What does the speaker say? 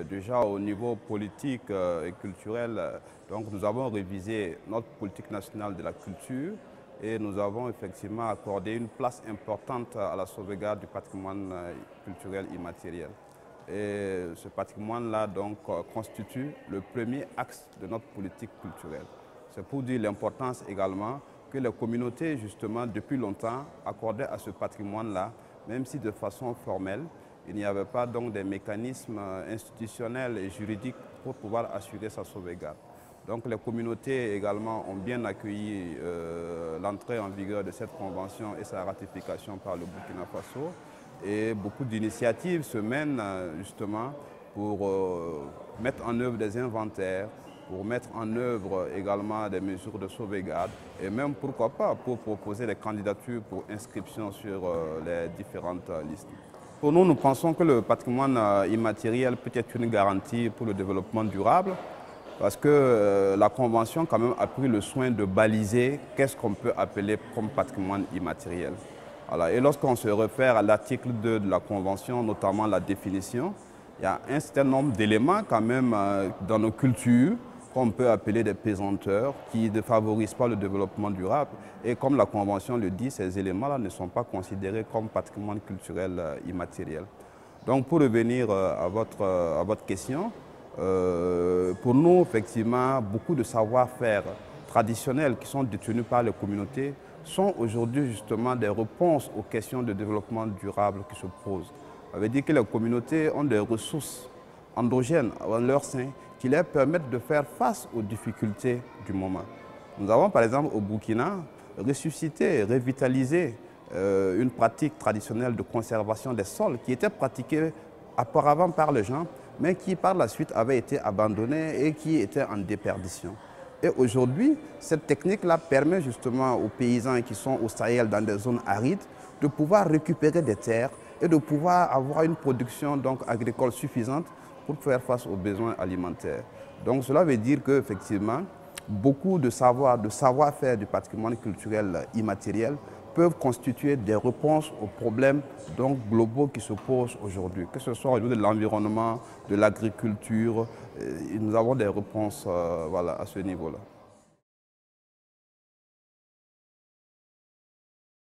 Déjà au niveau politique et culturel, donc nous avons révisé notre politique nationale de la culture et nous avons effectivement accordé une place importante à la sauvegarde du patrimoine culturel immatériel. Et ce patrimoine-là donc constitue le premier axe de notre politique culturelle. C'est pour dire l'importance également que les communautés, justement, depuis longtemps, accordaient à ce patrimoine-là, même si de façon formelle, il n'y avait pas donc des mécanismes institutionnels et juridiques pour pouvoir assurer sa sauvegarde. Donc les communautés également ont bien accueilli l'entrée en vigueur de cette convention et sa ratification par le Burkina Faso. Et beaucoup d'initiatives se mènent justement pour mettre en œuvre des inventaires, pour mettre en œuvre également des mesures de sauvegarde et même, pourquoi pas, pour proposer des candidatures pour inscription sur les différentes listes. Pour nous, nous pensons que le patrimoine immatériel peut être une garantie pour le développement durable parce que la Convention quand même a pris le soin de baliser qu'est-ce qu'on peut appeler comme patrimoine immatériel. Voilà. Et lorsqu'on se réfère à l'article 2 de la Convention, notamment la définition, il y a un certain nombre d'éléments quand même dans nos cultures qu'on peut appeler des pesanteurs qui ne favorisent pas le développement durable. Et comme la Convention le dit, ces éléments-là ne sont pas considérés comme patrimoine culturel immatériel. Donc pour revenir à votre question, pour nous, effectivement, beaucoup de savoir-faire traditionnels qui sont détenus par les communautés sont aujourd'hui justement des réponses aux questions de développement durable qui se posent. Ça veut dire que les communautés ont des ressources endogènes en leur sein qui leur permettent de faire face aux difficultés du moment. Nous avons par exemple au Burkina ressuscité, revitalisé une pratique traditionnelle de conservation des sols qui était pratiquée auparavant par les gens, mais qui par la suite avait été abandonnée et qui était en déperdition. Et aujourd'hui, cette technique-là permet justement aux paysans qui sont au Sahel dans des zones arides de pouvoir récupérer des terres et de pouvoir avoir une production donc, agricole suffisante pour faire face aux besoins alimentaires. Donc cela veut dire qu'effectivement, beaucoup de savoir-faire du patrimoine culturel immatériel peuvent constituer des réponses aux problèmes donc, globaux qui se posent aujourd'hui, que ce soit au niveau de l'environnement, de l'agriculture. Nous avons des réponses voilà, à ce niveau-là.